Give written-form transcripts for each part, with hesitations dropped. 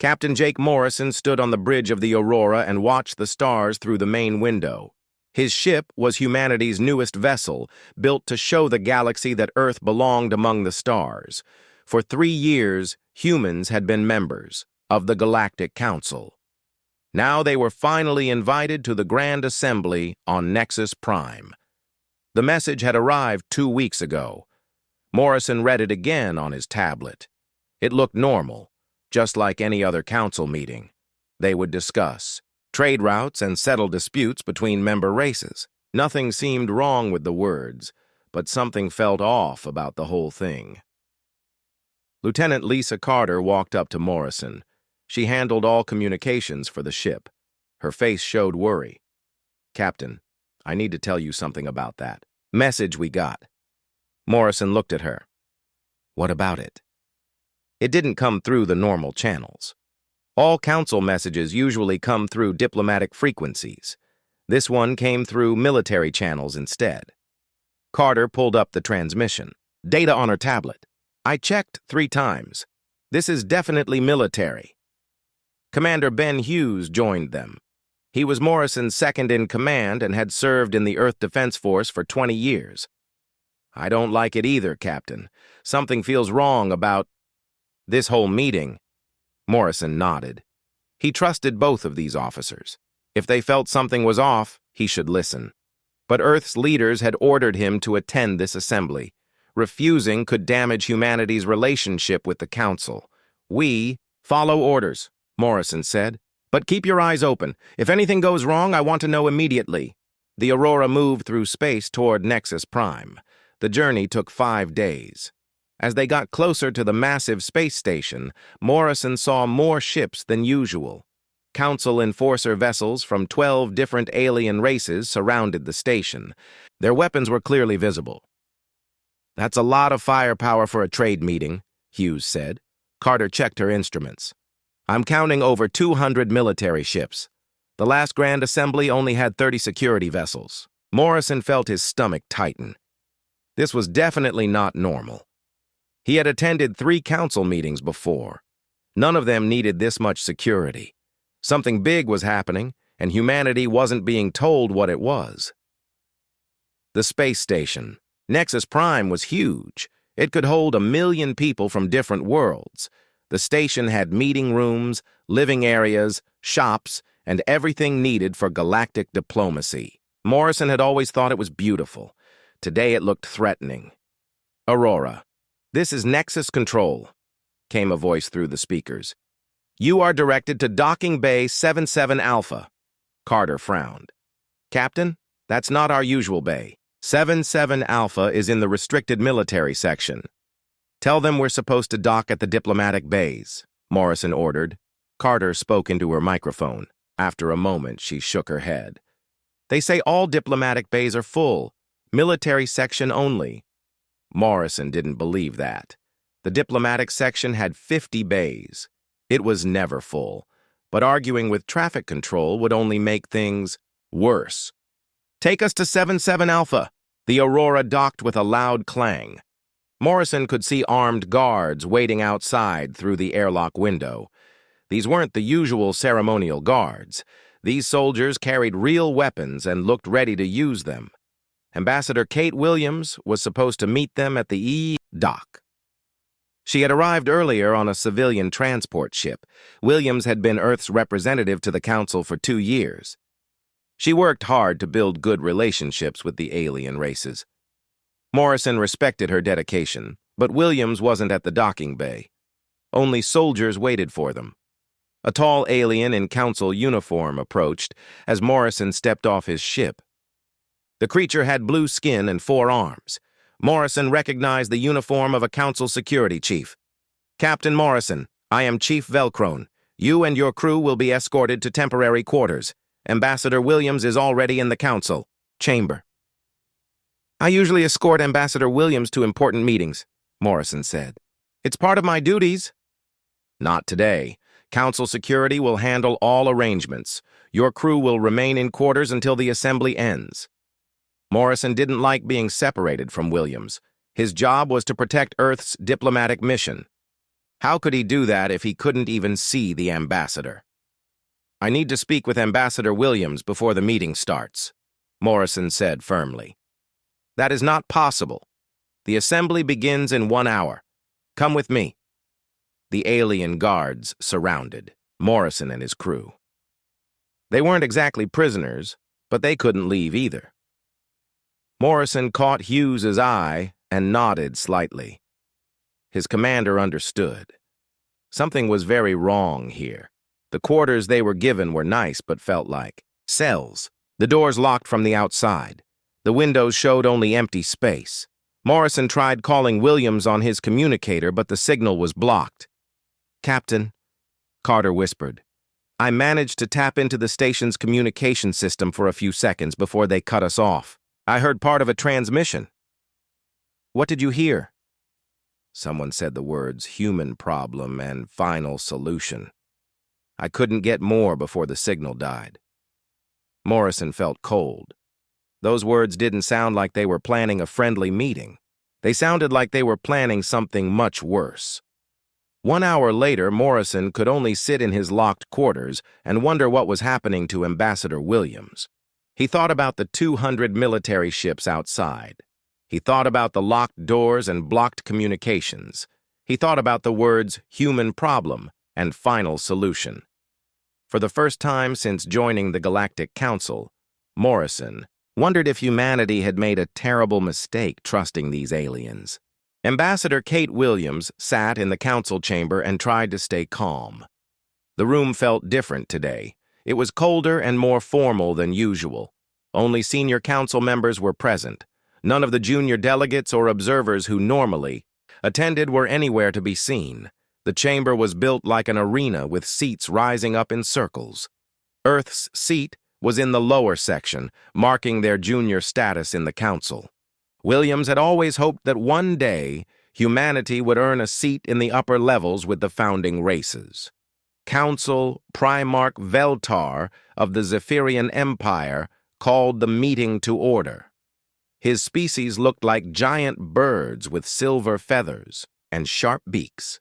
Captain Jake Morrison stood on the bridge of the Aurora and watched the stars through the main window. His ship was humanity's newest vessel, built to show the galaxy that Earth belonged among the stars. For 3 years, humans had been members of the Galactic Council. Now they were finally invited to the Grand Assembly on Nexus Prime. The message had arrived 2 weeks ago. Morrison read it again on his tablet. It looked normal, just like any other council meeting. They would discuss trade routes and settle disputes between member races. Nothing seemed wrong with the words, but something felt off about the whole thing. Lieutenant Lisa Carter walked up to Morrison. She handled all communications for the ship. Her face showed worry. "Captain, I need to tell you something about that message we got." Morrison looked at her. "What about it?" "It didn't come through the normal channels. All council messages usually come through diplomatic frequencies. This one came through military channels instead." Carter pulled up the transmission. Data on her tablet. "I checked 3 times. This is definitely military." Commander Ben Hughes joined them. He was Morrison's second-in-command and had served in the Earth Defense Force for 20 years. "I don't like it either, Captain. Something feels wrong about this whole meeting." Morrison nodded. He trusted both of these officers. If they felt something was off, he should listen. But Earth's leaders had ordered him to attend this assembly. Refusing could damage humanity's relationship with the Council. "We follow orders," Morrison said. "But keep your eyes open. If anything goes wrong, I want to know immediately." The Aurora moved through space toward Nexus Prime. The journey took 5 days. As they got closer to the massive space station, Morrison saw more ships than usual. Council enforcer vessels from 12 different alien races surrounded the station. Their weapons were clearly visible. "That's a lot of firepower for a trade meeting," Hughes said. Carter checked her instruments. "I'm counting over 200 military ships. The last Grand Assembly only had 30 security vessels." Morrison felt his stomach tighten. This was definitely not normal. He had attended 3 council meetings before. None of them needed this much security. Something big was happening, and humanity wasn't being told what it was. The space station. Nexus Prime was huge. It could hold 1 million people from different worlds. The station had meeting rooms, living areas, shops, and everything needed for galactic diplomacy. Morrison had always thought it was beautiful. Today it looked threatening. "Aurora, this is Nexus Control," came a voice through the speakers. "You are directed to Docking Bay 77 Alpha." Carter frowned. "Captain, that's not our usual bay. 77 Alpha is in the restricted military section. Tell them we're supposed to dock at the diplomatic bays," Morrison ordered. Carter spoke into her microphone. After a moment, she shook her head. "They say all diplomatic bays are full. Military section only." Morrison didn't believe that. The diplomatic section had 50 bays. It was never full, but arguing with traffic control would only make things worse. "Take us to 77 Alpha." The Aurora docked with a loud clang. Morrison could see armed guards waiting outside through the airlock window. These weren't the usual ceremonial guards. These soldiers carried real weapons and looked ready to use them. Ambassador Kate Williams was supposed to meet them at the dock. She had arrived earlier on a civilian transport ship. Williams had been Earth's representative to the Council for 2 years. She worked hard to build good relationships with the alien races. Morrison respected her dedication, but Williams wasn't at the docking bay. Only soldiers waited for them. A tall alien in Council uniform approached as Morrison stepped off his ship. The creature had blue skin and 4 arms. Morrison recognized the uniform of a Council security chief. "Captain Morrison, I am Chief Velcrone. You and your crew will be escorted to temporary quarters. Ambassador Williams is already in the Council chamber." "I usually escort Ambassador Williams to important meetings," Morrison said. "It's part of my duties." "Not today. Council security will handle all arrangements. Your crew will remain in quarters until the assembly ends." Morrison didn't like being separated from Williams. His job was to protect Earth's diplomatic mission. How could he do that if he couldn't even see the ambassador? "I need to speak with Ambassador Williams before the meeting starts," Morrison said firmly. "That is not possible. The assembly begins in 1 hour. Come with me." The alien guards surrounded Morrison and his crew. They weren't exactly prisoners, but they couldn't leave either. Morrison caught Hughes's eye and nodded slightly. His commander understood. Something was very wrong here. The quarters they were given were nice but felt like cells. The doors locked from the outside. The windows showed only empty space. Morrison tried calling Williams on his communicator, but the signal was blocked. "Captain," Carter whispered, "I managed to tap into the station's communication system for a few seconds before they cut us off. I heard part of a transmission." "What did you hear?" Someone said the words "human problem" and "final solution." "I couldn't get more before the signal died." Morrison felt cold. Those words didn't sound like they were planning a friendly meeting. They sounded like they were planning something much worse. 1 hour later, Morrison could only sit in his locked quarters and wonder what was happening to Ambassador Williams. He thought about the 200 military ships outside. He thought about the locked doors and blocked communications. He thought about the words "human problem" and "final solution." For the first time since joining the Galactic Council, Morrison wondered if humanity had made a terrible mistake trusting these aliens. Ambassador Kate Williams sat in the council chamber and tried to stay calm. The room felt different today. It was colder and more formal than usual. Only senior council members were present. None of the junior delegates or observers who normally attended were anywhere to be seen. The chamber was built like an arena with seats rising up in circles. Earth's seat was in the lower section, marking their junior status in the council. Williams had always hoped that one day humanity would earn a seat in the upper levels with the founding races. Council Primarch Veltar of the Zephyrian Empire called the meeting to order. His species looked like giant birds with silver feathers and sharp beaks.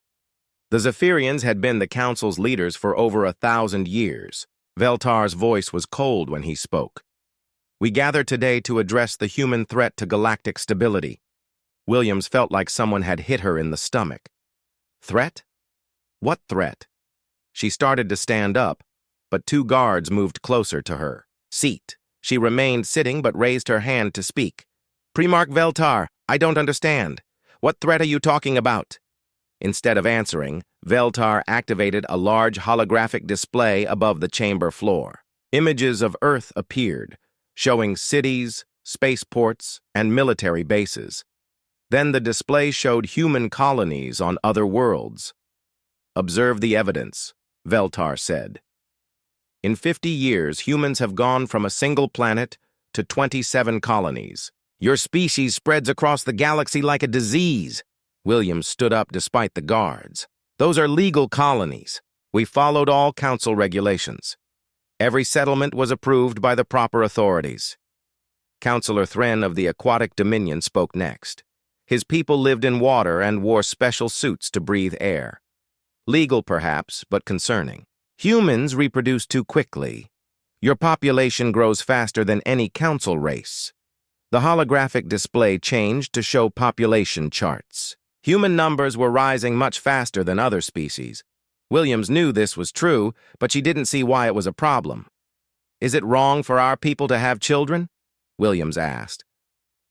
The Zephyrians had been the council's leaders for over 1,000 years. Veltar's voice was cold when he spoke. "We gather today to address the human threat to galactic stability." Williams felt like someone had hit her in the stomach. Threat? What threat? She started to stand up, but 2 guards moved closer to her. "Seat." She remained sitting but raised her hand to speak. "Primarch Veltar, I don't understand. What threat are you talking about?" Instead of answering, Veltar activated a large holographic display above the chamber floor. Images of Earth appeared, showing cities, spaceports, and military bases. Then the display showed human colonies on other worlds. "Observe the evidence," Veltar said. "In 50 years, humans have gone from a single planet to 27 colonies. Your species spreads across the galaxy like a disease." Williams stood up despite the guards. "Those are legal colonies. We followed all council regulations. Every settlement was approved by the proper authorities." Councillor Thren of the Aquatic Dominion spoke next. His people lived in water and wore special suits to breathe air. Legal, perhaps, but concerning. "Humans reproduce too quickly. Your population grows faster than any council race." The holographic display changed to show population charts. Human numbers were rising much faster than other species. Williams knew this was true, but she didn't see why it was a problem. "Is it wrong for our people to have children?" Williams asked.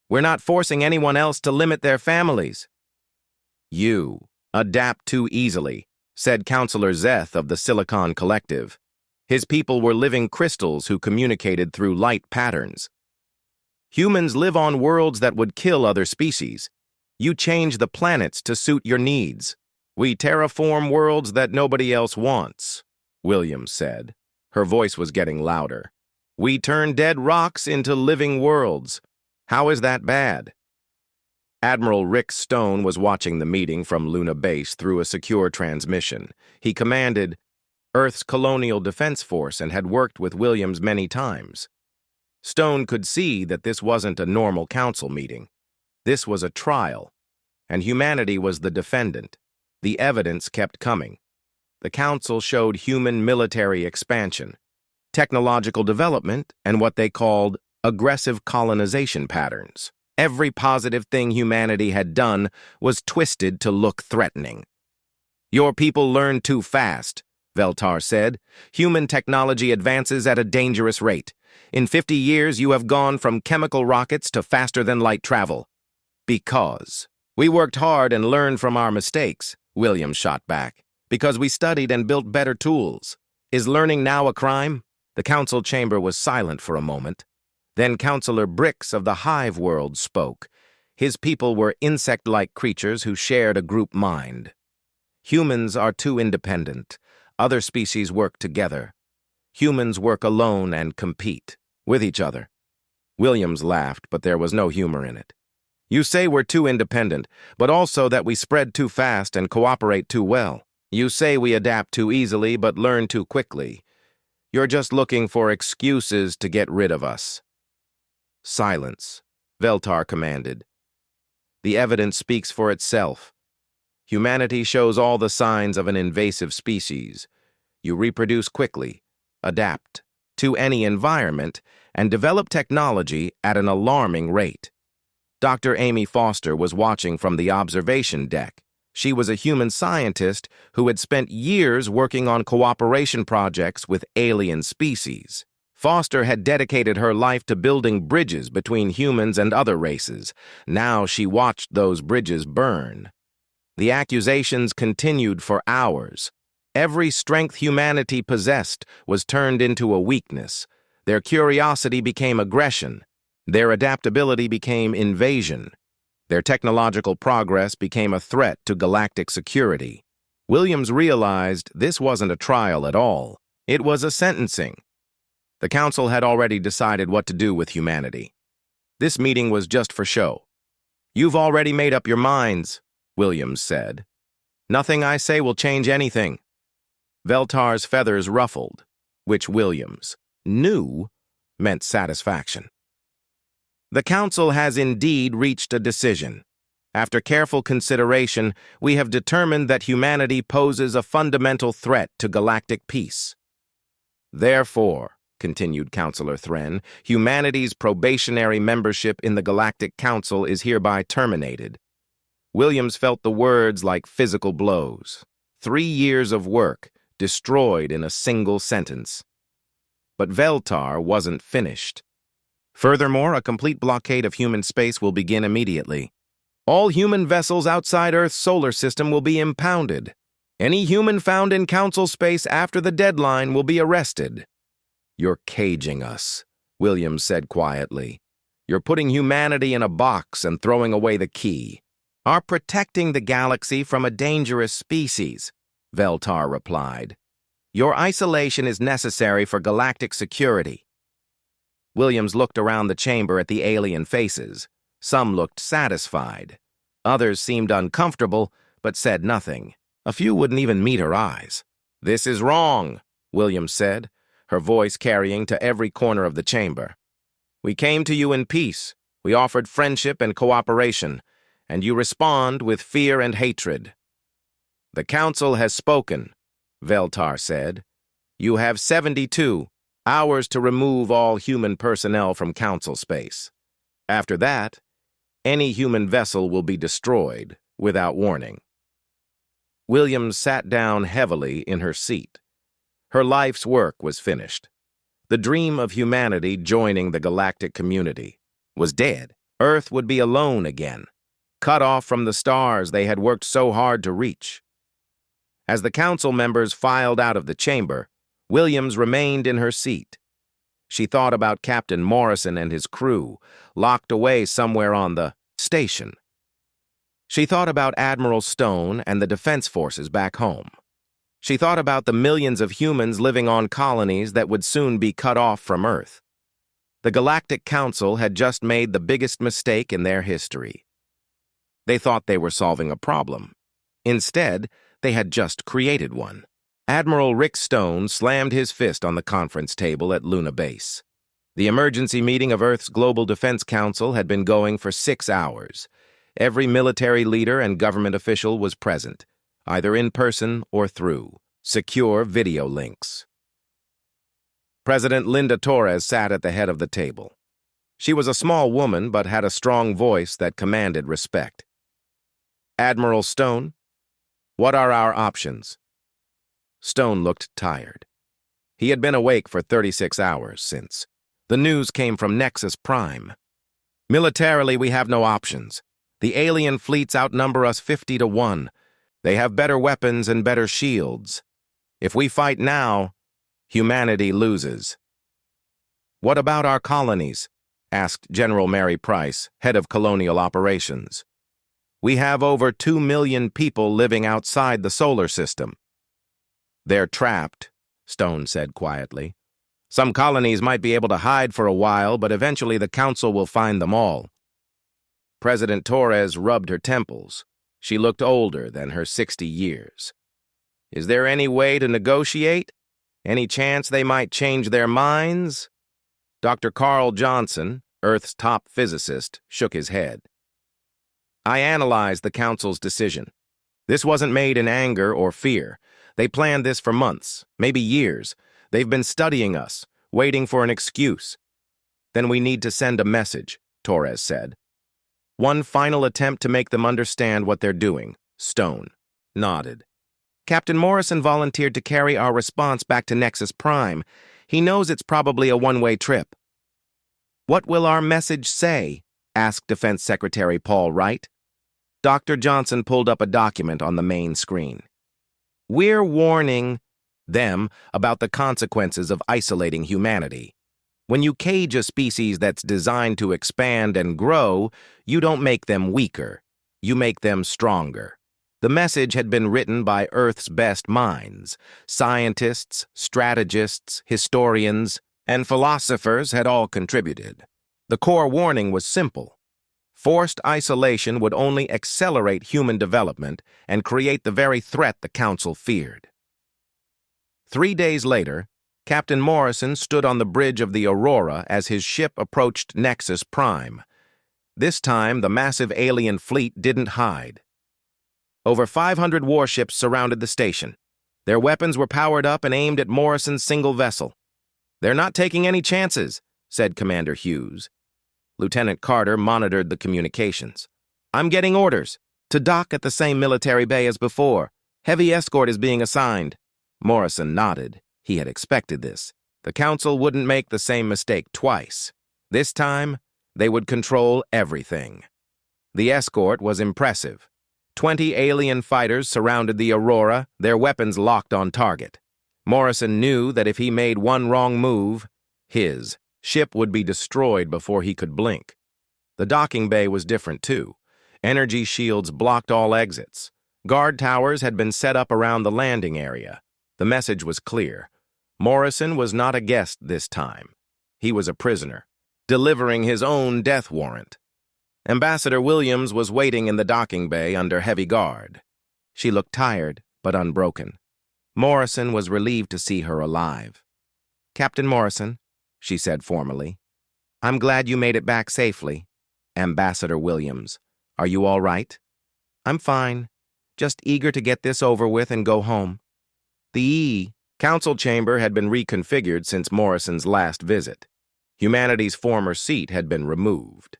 "We're not forcing anyone else to limit their families." "You adapt too easily," said Councillor Zeth of the Silicon Collective. His people were living crystals who communicated through light patterns. "Humans live on worlds that would kill other species. You change the planets to suit your needs. We terraform worlds that nobody else wants," Williams said. Her voice was getting louder. "We turn dead rocks into living worlds. How is that bad?" Admiral Rick Stone was watching the meeting from Luna Base through a secure transmission. He commanded Earth's Colonial Defense Force and had worked with Williams many times. Stone could see that this wasn't a normal council meeting. This was a trial, and humanity was the defendant. The evidence kept coming. The Council showed human military expansion, technological development, and what they called aggressive colonization patterns. Every positive thing humanity had done was twisted to look threatening. "Your people learn too fast," Veltar said. "Human technology advances at a dangerous rate. In 50 years, you have gone from chemical rockets to faster-than-light travel." "Because we worked hard and learned from our mistakes," Williams shot back. "Because we studied and built better tools. Is learning now a crime?" The council chamber was silent for a moment. Then Councillor Bricks of the Hive World spoke. His people were insect-like creatures who shared a group mind. "Humans are too independent. Other species work together. Humans work alone and compete with each other." Williams laughed, but there was no humor in it. "You say we're too independent, but also that we spread too fast and cooperate too well. You say we adapt too easily but learn too quickly. You're just looking for excuses to get rid of us." "Silence," Veltar commanded. "The evidence speaks for itself. Humanity shows all the signs of an invasive species. You reproduce quickly, adapt to any environment, and develop technology at an alarming rate." Dr. Amy Foster was watching from the observation deck. She was a human scientist who had spent years working on cooperation projects with alien species. Foster had dedicated her life to building bridges between humans and other races. Now she watched those bridges burn. The accusations continued for hours. Every strength humanity possessed was turned into a weakness. Their curiosity became aggression. Their adaptability became invasion. Their technological progress became a threat to galactic security. Williams realized this wasn't a trial at all. It was a sentencing. The Council had already decided what to do with humanity. This meeting was just for show. "You've already made up your minds," Williams said. "Nothing I say will change anything." Veltar's feathers ruffled, which Williams knew meant satisfaction. "The Council has indeed reached a decision. After careful consideration, we have determined that humanity poses a fundamental threat to galactic peace. Therefore," continued Councillor Thren, "humanity's probationary membership in the Galactic Council is hereby terminated." Williams felt the words like physical blows. 3 years of work destroyed in a single sentence. But Veltar wasn't finished. "Furthermore, a complete blockade of human space will begin immediately. All human vessels outside Earth's solar system will be impounded. Any human found in Council space after the deadline will be arrested." "You're caging us," Williams said quietly. "You're putting humanity in a box and throwing away the key." "Are protecting the galaxy from a dangerous species," Veltar replied. "Your isolation is necessary for galactic security." Williams looked around the chamber at the alien faces. Some looked satisfied. Others seemed uncomfortable, but said nothing. A few wouldn't even meet her eyes. "This is wrong," Williams said, her voice carrying to every corner of the chamber. "We came to you in peace. We offered friendship and cooperation, and you respond with fear and hatred." "The Council has spoken," Veltar said. "You have 72 hours to remove all human personnel from Council space. After that, any human vessel will be destroyed without warning." Williams sat down heavily in her seat. Her life's work was finished. The dream of humanity joining the galactic community was dead. Earth would be alone again, cut off from the stars they had worked so hard to reach. As the Council members filed out of the chamber, Williams remained in her seat. She thought about Captain Morrison and his crew, locked away somewhere on the station. She thought about Admiral Stone and the Defense Forces back home. She thought about the millions of humans living on colonies that would soon be cut off from Earth. The Galactic Council had just made the biggest mistake in their history. They thought they were solving a problem. Instead, they had just created one. Admiral Rick Stone slammed his fist on the conference table at Luna Base. The emergency meeting of Earth's Global Defense Council had been going for 6 hours. Every military leader and government official was present. either in person or through secure video links. President Linda Torres sat at the head of the table. She was a small woman but had a strong voice that commanded respect. Admiral Stone, what are our options? Stone looked tired. He had been awake for 36 hours since. The news came from Nexus Prime. Militarily, we have no options. The alien fleets outnumber us 50-1. They have better weapons and better shields. If we fight now, humanity loses. What about our colonies? Asked General Mary Price, head of colonial operations. We have over 2 million people living outside the solar system. They're trapped, Stone said quietly. Some colonies might be able to hide for a while, but eventually the Council will find them all. President Torres rubbed her temples. She looked older than her 60 years. Is there any way to negotiate? Any chance they might change their minds? Dr. Carl Johnson, Earth's top physicist, shook his head. I analyzed the Council's decision. This wasn't made in anger or fear. They planned this for months, maybe years. They've been studying us, waiting for an excuse. Then we need to send a message, Torres said. One final attempt to make them understand what they're doing. Stone nodded. Captain Morrison volunteered to carry our response back to Nexus Prime. He knows it's probably a one-way trip. What will our message say? Asked Defense Secretary Paul Wright. Dr. Johnson pulled up a document on the main screen. We're warning them about the consequences of isolating humanity. When you cage a species that's designed to expand and grow, you don't make them weaker. You make them stronger. The message had been written by Earth's best minds. Scientists, strategists, historians, and philosophers had all contributed. The core warning was simple. Forced isolation would only accelerate human development and create the very threat the Council feared. 3 days later, Captain Morrison stood on the bridge of the Aurora as his ship approached Nexus Prime. This time, the massive alien fleet didn't hide. Over 500 warships surrounded the station. Their weapons were powered up and aimed at Morrison's single vessel. They're not taking any chances, said Commander Hughes. Lieutenant Carter monitored the communications. I'm getting orders. To dock at the same military bay as before. Heavy escort is being assigned. Morrison nodded. He had expected this. The Council wouldn't make the same mistake twice. This time, they would control everything. The escort was impressive. 20 alien fighters surrounded the Aurora, their weapons locked on target. Morrison knew that if he made one wrong move, his ship would be destroyed before he could blink. The docking bay was different too. Energy shields blocked all exits. Guard towers had been set up around the landing area. The message was clear. Morrison was not a guest this time. He was a prisoner, delivering his own death warrant. Ambassador Williams was waiting in the docking bay under heavy guard. She looked tired, but unbroken. Morrison was relieved to see her alive. Captain Morrison, she said formally, I'm glad you made it back safely. Ambassador Williams, are you all right? I'm fine, just eager to get this over with and go home. The Council chamber had been reconfigured since Morrison's last visit. Humanity's former seat had been removed.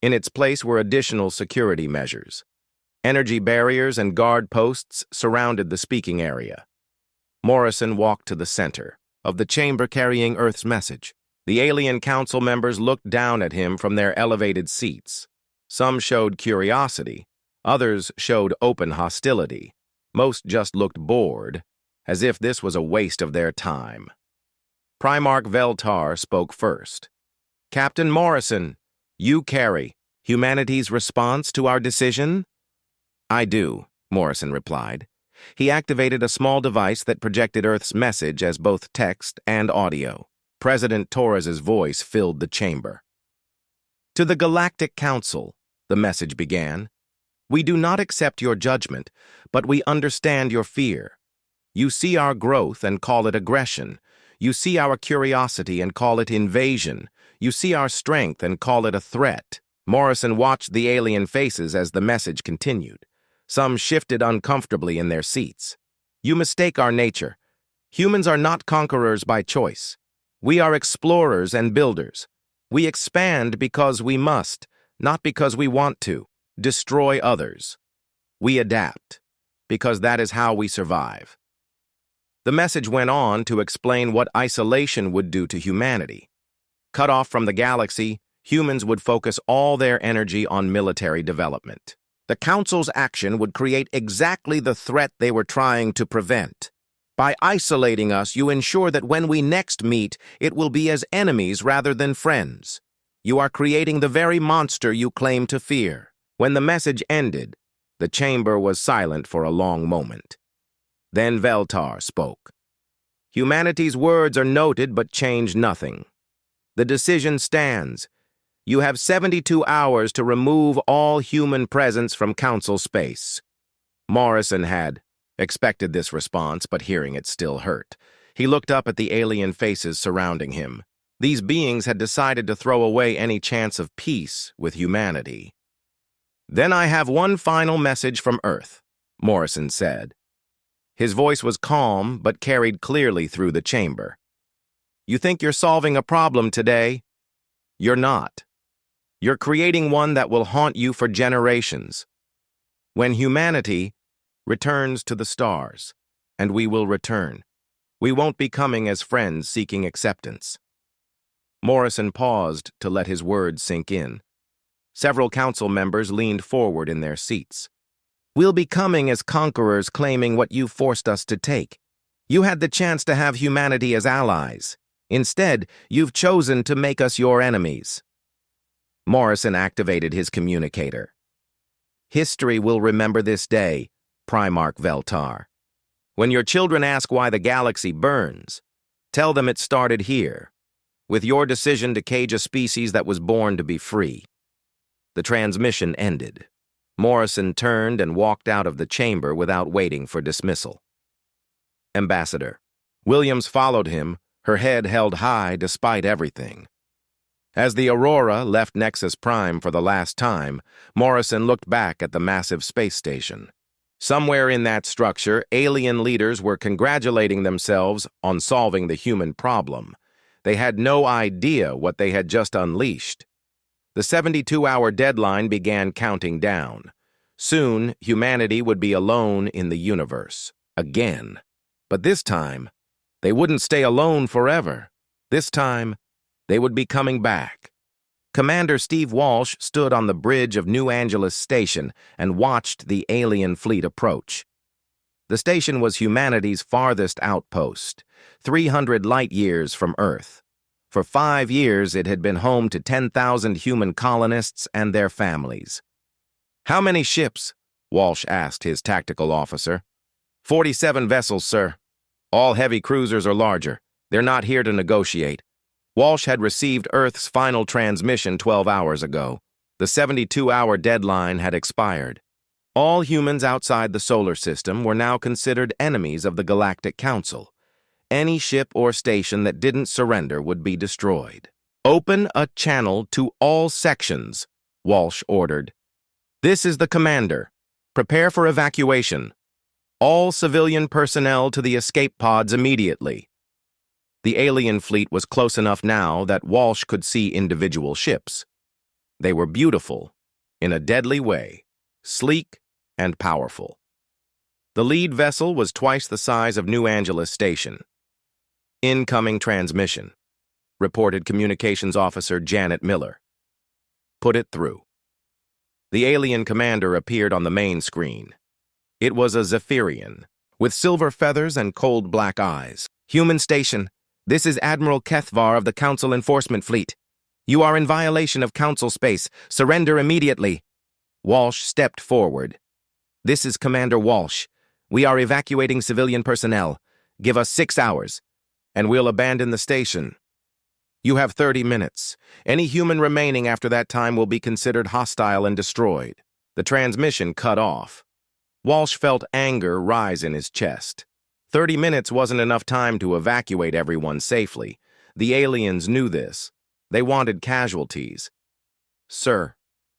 In its place were additional security measures. Energy barriers and guard posts surrounded the speaking area. Morrison walked to the center of the chamber carrying Earth's message. The alien council members looked down at him from their elevated seats. Some showed curiosity. Others showed open hostility. Most just looked bored, as if this was a waste of their time. Primarch Veltar spoke first. Captain Morrison, you carry humanity's response to our decision? I do, Morrison replied. He activated a small device that projected Earth's message as both text and audio. President Torres's voice filled the chamber. To the Galactic Council, the message began. We do not accept your judgment, but we understand your fear. You see our growth and call it aggression. You see our curiosity and call it invasion. You see our strength and call it a threat. Morrison watched the alien faces as the message continued. Some shifted uncomfortably in their seats. "You mistake our nature. Humans are not conquerors by choice. We are explorers and builders. We expand because we must, not because we want to, destroy others. We adapt, because that is how we survive." The message went on to explain what isolation would do to humanity. Cut off from the galaxy, humans would focus all their energy on military development. The Council's action would create exactly the threat they were trying to prevent. By isolating us, you ensure that when we next meet, it will be as enemies rather than friends. You are creating the very monster you claim to fear. When the message ended, the chamber was silent for a long moment. Then Veltar spoke. "Humanity's words are noted but change nothing. The decision stands. You have 72 hours to remove all human presence from Council space." Morrison had expected this response, but hearing it still hurt. He looked up at the alien faces surrounding him. These beings had decided to throw away any chance of peace with humanity. "Then I have one final message from Earth," Morrison said. His voice was calm, but carried clearly through the chamber. "You think you're solving a problem today? You're not. You're creating one that will haunt you for generations. When humanity returns to the stars, and we will return, we won't be coming as friends seeking acceptance." Morrison paused to let his words sink in. Several council members leaned forward in their seats. "We'll be coming as conquerors claiming what you forced us to take. You had the chance to have humanity as allies. Instead, you've chosen to make us your enemies." Morrison activated his communicator. "History will remember this day, Primarch Veltar. When your children ask why the galaxy burns, tell them it started here, with your decision to cage a species that was born to be free." The transmission ended. Morrison turned and walked out of the chamber without waiting for dismissal. Ambassador Williams followed him, her head held high despite everything. As the Aurora left Nexus Prime for the last time, Morrison looked back at the massive space station. Somewhere in that structure, alien leaders were congratulating themselves on solving the human problem. They had no idea what they had just unleashed. The 72-hour deadline began counting down. Soon, humanity would be alone in the universe. Again. But this time, they wouldn't stay alone forever. This time, they would be coming back. Commander Steve Walsh stood on the bridge of New Angeles Station and watched the alien fleet approach. The station was humanity's farthest outpost, 300 light-years from Earth. For 5 years, it had been home to 10,000 human colonists and their families. "How many ships?" Walsh asked his tactical officer. 47 vessels, sir. All heavy cruisers or larger. They're not here to negotiate." Walsh had received Earth's final transmission 12 hours ago. The 72-hour deadline had expired. All humans outside the solar system were now considered enemies of the Galactic Council. Any ship or station that didn't surrender would be destroyed. "Open a channel to all sections," Walsh ordered. "This is the commander. Prepare for evacuation. All civilian personnel to the escape pods immediately." The alien fleet was close enough now that Walsh could see individual ships. They were beautiful, in a deadly way, sleek and powerful. The lead vessel was twice the size of New Angeles Station. "Incoming transmission," reported Communications Officer Janet Miller. "Put it through." The alien commander appeared on the main screen. It was a Zephyrian, with silver feathers and cold black eyes. "Human station, this is Admiral Kethvar of the Council Enforcement Fleet. You are in violation of Council space. Surrender immediately." Walsh stepped forward. "This is Commander Walsh. We are evacuating civilian personnel. Give us 6 hours, and we'll abandon the station. You have 30 minutes. Any human remaining after that time will be considered hostile and destroyed." The transmission cut off. Walsh felt anger rise in his chest. 30 minutes wasn't enough time to evacuate everyone safely. The aliens knew this. They wanted casualties. "Sir,"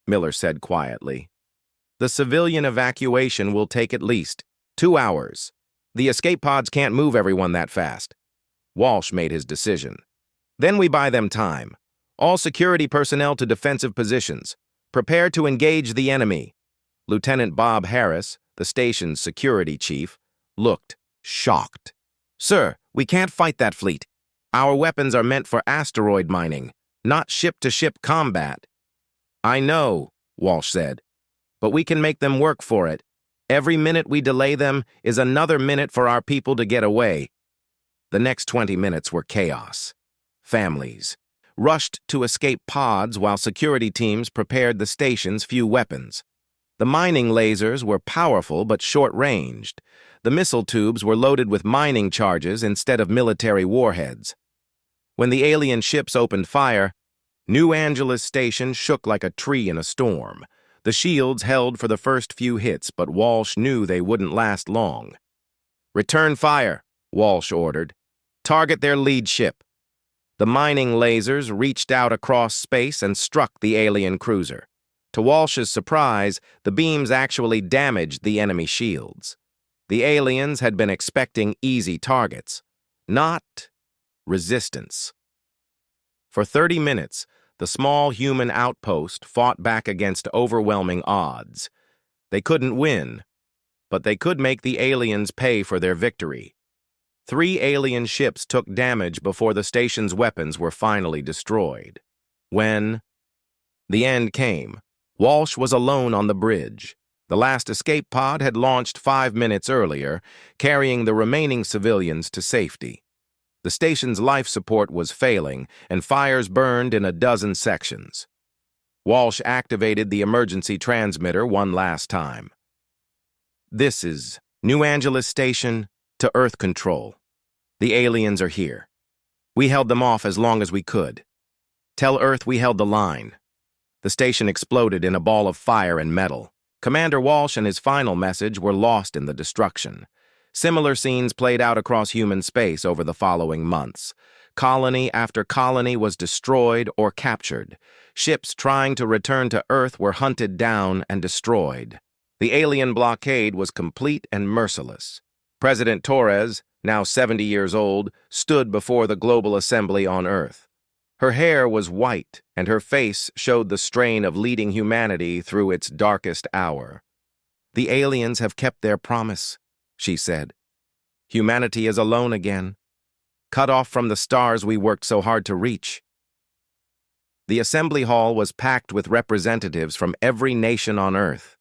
Miller said quietly, The civilian evacuation will take at least 2 hours. The escape pods can't move everyone that fast. Walsh made his decision. Then we buy them time. All security personnel to defensive positions. Prepare to engage the enemy. Lieutenant Bob Harris, the station's security chief, looked shocked. Sir, we can't fight that fleet. Our weapons are meant for asteroid mining, not ship-to-ship combat. I know, Walsh said, but we can make them work for it. Every minute we delay them is another minute for our people to get away. The next 20 minutes were chaos. Families rushed to escape pods while security teams prepared the station's few weapons. The mining lasers were powerful but short-ranged. The missile tubes were loaded with mining charges instead of military warheads. When the alien ships opened fire, New Angeles Station shook like a tree in a storm. The shields held for the first few hits, but Walsh knew they wouldn't last long. Return fire, Walsh ordered. Target their lead ship. The mining lasers reached out across space and struck the alien cruiser. To Walsh's surprise, the beams actually damaged the enemy shields. The aliens had been expecting easy targets, not resistance. For 30 minutes, the small human outpost fought back against overwhelming odds. They couldn't win, but they could make the aliens pay for their victory. 3 alien ships took damage before the station's weapons were finally destroyed. When the end came, Walsh was alone on the bridge. The last escape pod had launched 5 minutes earlier, carrying the remaining civilians to safety. The station's life support was failing, and fires burned in a dozen sections. Walsh activated the emergency transmitter one last time. This is New Angeles Station to Earth Control. The aliens are here. We held them off as long as we could. Tell Earth we held the line. The station exploded in a ball of fire and metal. Commander Walsh and his final message were lost in the destruction. Similar scenes played out across human space over the following months. Colony after colony was destroyed or captured. Ships trying to return to Earth were hunted down and destroyed. The alien blockade was complete and merciless. President Torres, now 70 years old, stood before the global assembly on Earth. Her hair was white, and her face showed the strain of leading humanity through its darkest hour. The aliens have kept their promise, she said. Humanity is alone again, cut off from the stars we worked so hard to reach. The assembly hall was packed with representatives from every nation on Earth.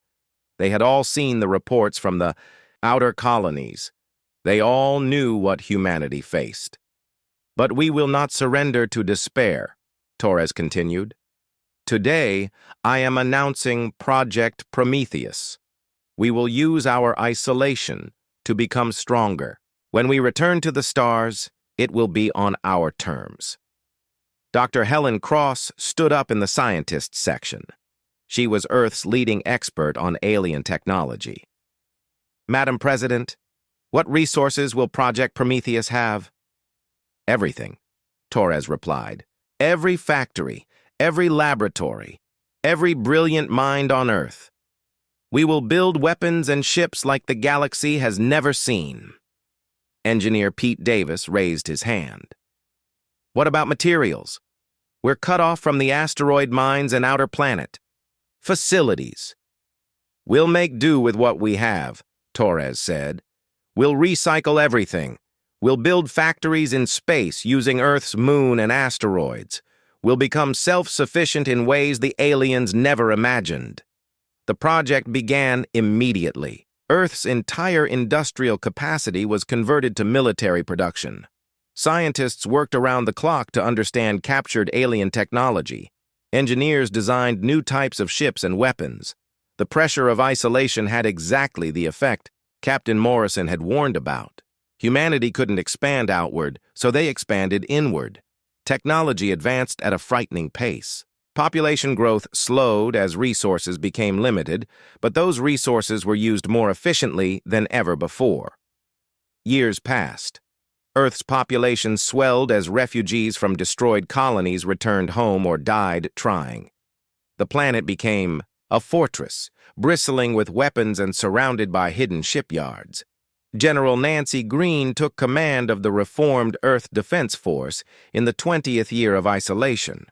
They had all seen the reports from the outer colonies. They all knew what humanity faced. But we will not surrender to despair, Torres continued. Today, I am announcing Project Prometheus. We will use our isolation to become stronger. When we return to the stars, it will be on our terms. Dr. Helen Cross stood up in the scientists section. She was Earth's leading expert on alien technology. Madam President, what resources will Project Prometheus have? Everything, Torres replied. Every factory, every laboratory, every brilliant mind on Earth. We will build weapons and ships like the galaxy has never seen. Engineer Pete Davis raised his hand. What about materials? We're cut off from the asteroid mines and outer planet. Facilities. We'll make do with what we have, Torres said. We'll recycle everything. We'll build factories in space using Earth's moon and asteroids. We'll become self-sufficient in ways the aliens never imagined. The project began immediately. Earth's entire industrial capacity was converted to military production. Scientists worked around the clock to understand captured alien technology. Engineers designed new types of ships and weapons. The pressure of isolation had exactly the effect Captain Morrison had warned about. Humanity couldn't expand outward, so they expanded inward. Technology advanced at a frightening pace. Population growth slowed as resources became limited, but those resources were used more efficiently than ever before. Years passed. Earth's population swelled as refugees from destroyed colonies returned home or died trying. The planet became a fortress, bristling with weapons and surrounded by hidden shipyards. General Nancy Greene took command of the reformed Earth Defense Force in the 20th year of isolation.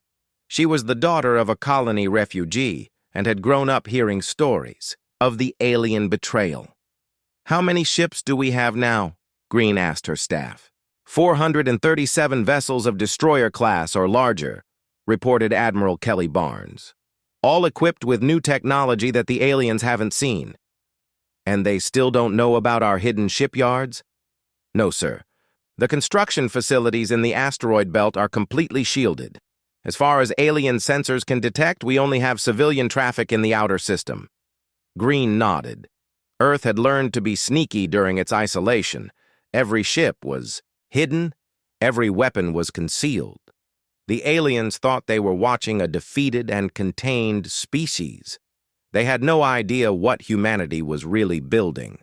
She was the daughter of a colony refugee and had grown up hearing stories of the alien betrayal. "How many ships do we have now?" Greene asked her staff. 437 vessels of destroyer class or larger, reported Admiral Kelly Barnes. All equipped with new technology that the aliens haven't seen. And they still don't know about our hidden shipyards? No, sir. The construction facilities in the asteroid belt are completely shielded. As far as alien sensors can detect, we only have civilian traffic in the outer system. Greene nodded. Earth had learned to be sneaky during its isolation. Every ship was hidden, every weapon was concealed. The aliens thought they were watching a defeated and contained species. They had no idea what humanity was really building.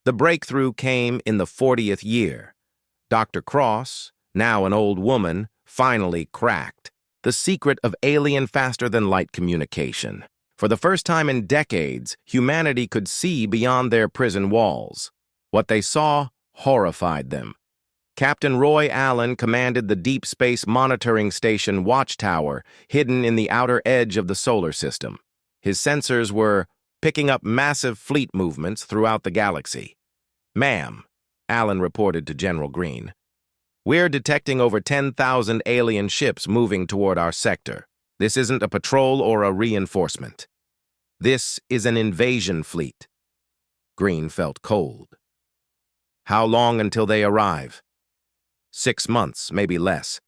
The breakthrough came in the 40th year. Dr. Cross, now an old woman, finally cracked the secret of alien faster-than-light communication. For the first time in decades, humanity could see beyond their prison walls. What they saw horrified them. Captain Roy Allen commanded the Deep Space Monitoring Station Watchtower, hidden in the outer edge of the solar system. His sensors were picking up massive fleet movements throughout the galaxy. "Ma'am," Allen reported to General Greene, "we're detecting over 10,000 alien ships moving toward our sector. This isn't a patrol or a reinforcement. This is an invasion fleet." Greene felt cold. "How long until they arrive?" 6 months, maybe less.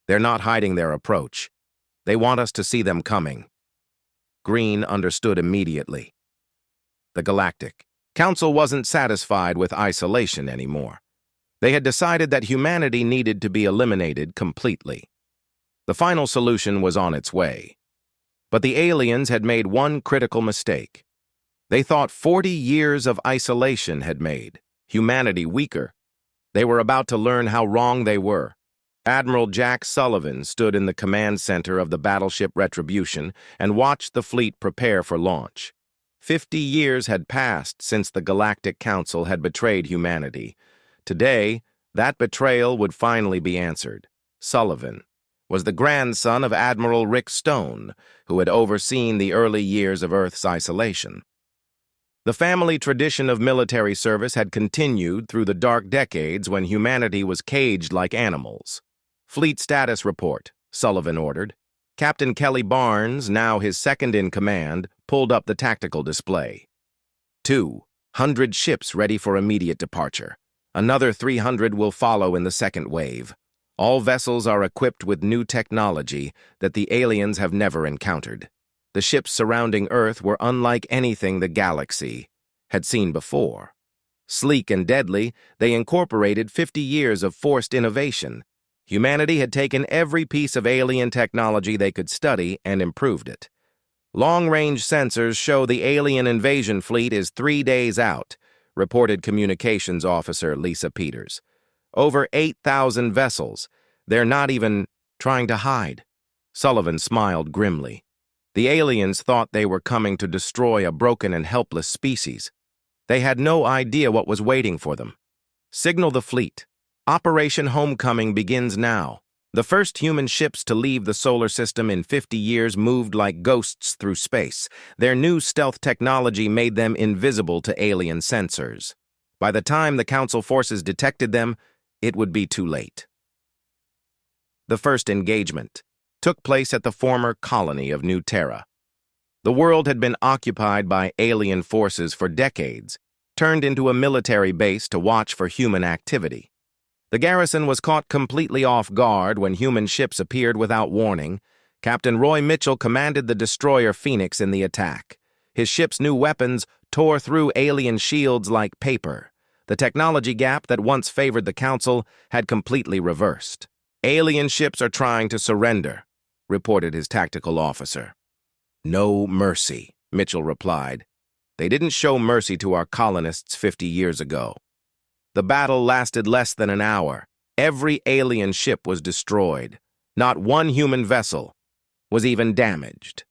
They're not hiding their approach. They want us to see them coming. Greene understood immediately. The Galactic Council wasn't satisfied with isolation anymore. They had decided that humanity needed to be eliminated completely. The final solution was on its way. But the aliens had made one critical mistake. They thought 40 years of isolation had made humanity weaker. They were about to learn how wrong they were. Admiral Jack Sullivan stood in the command center of the battleship Retribution and watched the fleet prepare for launch. 50 years had passed since the Galactic Council had betrayed humanity. Today, that betrayal would finally be answered. Sullivan was the grandson of Admiral Rick Stone, who had overseen the early years of Earth's isolation. The family tradition of military service had continued through the dark decades when humanity was caged like animals. "Fleet status report," Sullivan ordered. Captain Kelly Barnes, now his second in command, pulled up the tactical display. 200 ships ready for immediate departure. Another 300 will follow in the second wave. All vessels are equipped with new technology that the aliens have never encountered. The ships surrounding Earth were unlike anything the galaxy had seen before. Sleek and deadly, they incorporated 50 years of forced innovation. Humanity had taken every piece of alien technology they could study and improved it. "Long-range sensors show the alien invasion fleet is 3 days out," reported Communications Officer Lisa Peters. "Over 8,000 vessels. They're not even trying to hide." Sullivan smiled grimly. The aliens thought they were coming to destroy a broken and helpless species. They had no idea what was waiting for them. "Signal the fleet. Operation Homecoming begins now." The first human ships to leave the solar system in 50 years moved like ghosts through space. Their new stealth technology made them invisible to alien sensors. By the time the Council forces detected them, it would be too late. The first engagement took place at the former colony of New Terra. The world had been occupied by alien forces for decades, turned into a military base to watch for human activity. The garrison was caught completely off guard when human ships appeared without warning. Captain Roy Mitchell commanded the destroyer Phoenix in the attack. His ship's new weapons tore through alien shields like paper. The technology gap that once favored the Council had completely reversed. "Alien ships are trying to surrender," reported his tactical officer. "No mercy," Mitchell replied. "They didn't show mercy to our colonists 50 years ago." The battle lasted less than an hour. Every alien ship was destroyed. Not one human vessel was even damaged.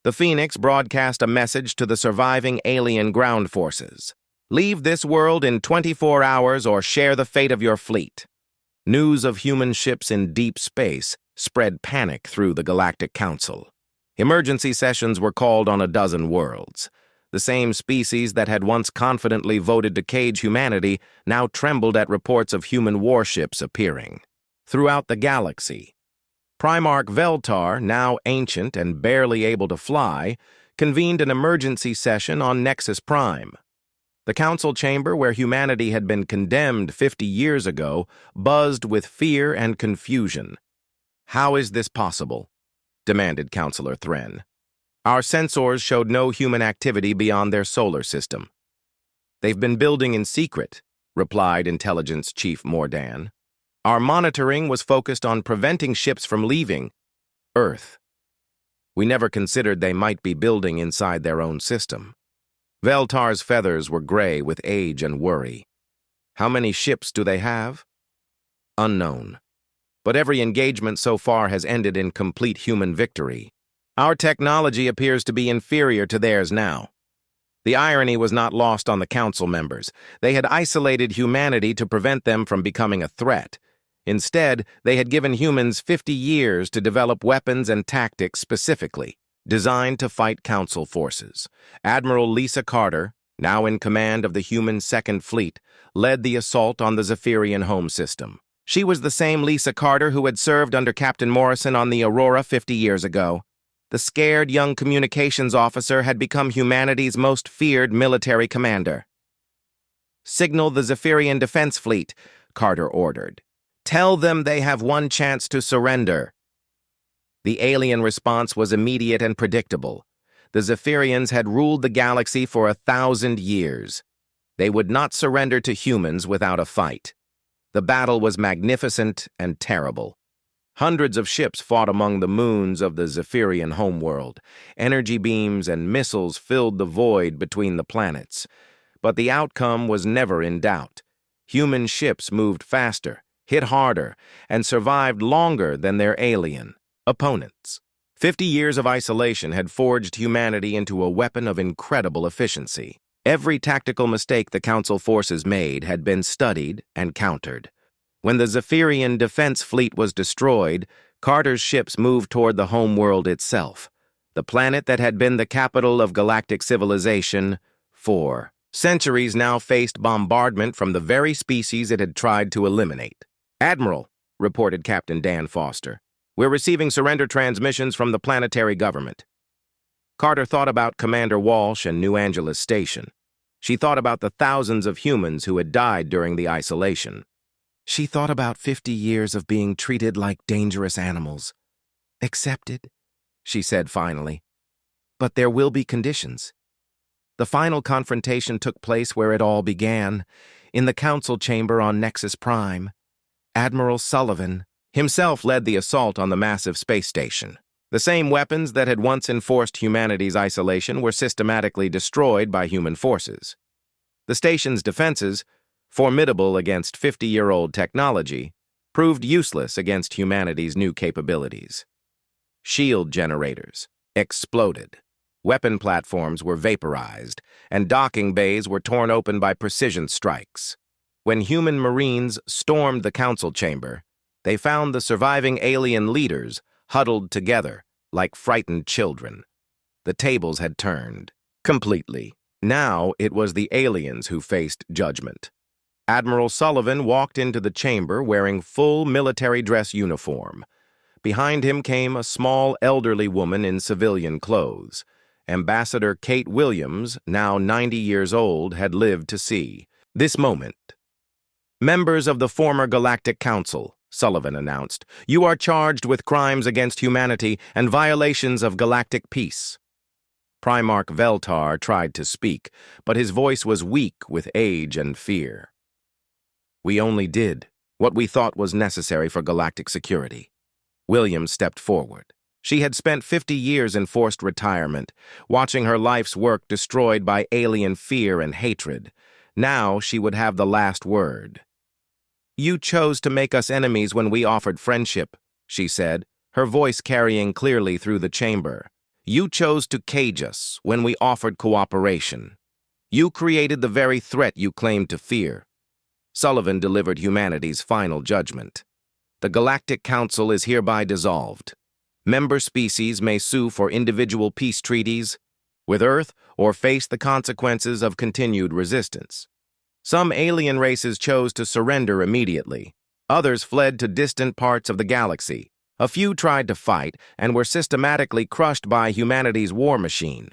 The Phoenix broadcast a message to the surviving alien ground forces. Leave this world in 24 hours or share the fate of your fleet. News of human ships in deep space spread panic through the Galactic Council. Emergency sessions were called on a dozen worlds. The same species that had once confidently voted to cage humanity now trembled at reports of human warships appearing. Throughout the galaxy, Primarch Veltar, now ancient and barely able to fly, convened an emergency session on Nexus Prime. The council chamber where humanity had been condemned 50 years ago buzzed with fear and confusion. "How is this possible?" demanded Councillor Thren. "Our sensors showed no human activity beyond their solar system." "They've been building in secret," replied Intelligence Chief Mordan. "Our monitoring was focused on preventing ships from leaving Earth. We never considered they might be building inside their own system." Veltar's feathers were gray with age and worry. "How many ships do they have?" "Unknown. But every engagement so far has ended in complete human victory. Our technology appears to be inferior to theirs now." The irony was not lost on the council members. They had isolated humanity to prevent them from becoming a threat. Instead, they had given humans 50 years to develop weapons and tactics specifically designed to fight council forces. Admiral Lisa Carter, now in command of the human Second Fleet, led the assault on the Zephyrian home system. She was the same Lisa Carter who had served under Captain Morrison on the Aurora 50 years ago. The scared young communications officer had become humanity's most feared military commander. "Signal the Zephyrian Defense Fleet," Carter ordered. "Tell them they have one chance to surrender." The alien response was immediate and predictable. The Zephyrians had ruled the galaxy for 1,000 years. They would not surrender to humans without a fight. The battle was magnificent and terrible. Hundreds of ships fought among the moons of the Zephyrian homeworld. Energy beams and missiles filled the void between the planets. But the outcome was never in doubt. Human ships moved faster, hit harder, and survived longer than their alien opponents. 50 years of isolation had forged humanity into a weapon of incredible efficiency. Every tactical mistake the Council forces made had been studied and countered. When the Zephyrian defense fleet was destroyed, Carter's ships moved toward the homeworld itself, the planet that had been the capital of galactic civilization for centuries now faced bombardment from the very species it had tried to eliminate. "Admiral," reported Captain Dan Foster, "we're receiving surrender transmissions from the planetary government." Carter thought about Commander Walsh and New Angeles Station. She thought about the thousands of humans who had died during the isolation. She thought about 50 years of being treated like dangerous animals. "Accepted," she said finally. "But there will be conditions." The final confrontation took place where it all began, in the council chamber on Nexus Prime. Admiral Sullivan himself led the assault on the massive space station. The same weapons that had once enforced humanity's isolation were systematically destroyed by human forces. The station's defenses, formidable against 50-year-old technology, proved useless against humanity's new capabilities. Shield generators exploded. Weapon platforms were vaporized, and docking bays were torn open by precision strikes. When human Marines stormed the council chamber, they found the surviving alien leaders huddled together like frightened children. The tables had turned completely. Now it was the aliens who faced judgment. Admiral Sullivan walked into the chamber wearing full military dress uniform. Behind him came a small elderly woman in civilian clothes. Ambassador Kate Williams, now 90 years old, had lived to see this moment. "Members of the former Galactic Council," Sullivan announced, "you are charged with crimes against humanity and violations of galactic peace." Primarch Veltar tried to speak, but his voice was weak with age and fear. "We only did what we thought was necessary for galactic security." Williams stepped forward. She had spent 50 years in forced retirement, watching her life's work destroyed by alien fear and hatred. Now she would have the last word. "You chose to make us enemies when we offered friendship," she said, her voice carrying clearly through the chamber. You chose to cage us when we offered cooperation. You created the very threat you claimed to fear. Sullivan delivered humanity's final judgment. The Galactic Council is hereby dissolved. Member species may sue for individual peace treaties with Earth or face the consequences of continued resistance. Some alien races chose to surrender immediately. Others fled to distant parts of the galaxy. A few tried to fight and were systematically crushed by humanity's war machine.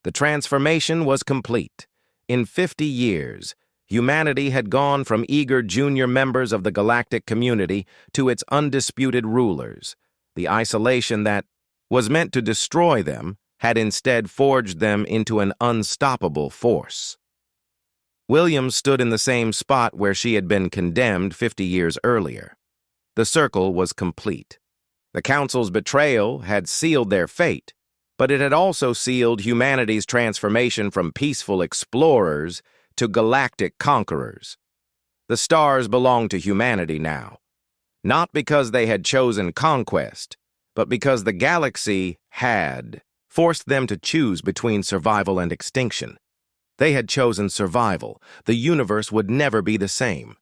The transformation was complete. In 50 years, humanity had gone from eager junior members of the galactic community to its undisputed rulers. The isolation that was meant to destroy them had instead forged them into an unstoppable force. Williams stood in the same spot where she had been condemned 50 years earlier. The circle was complete. The Council's betrayal had sealed their fate, but it had also sealed humanity's transformation from peaceful explorers to galactic conquerors. The stars belonged to humanity now, not because they had chosen conquest, but because the galaxy had forced them to choose between survival and extinction. They had chosen survival. The universe would never be the same.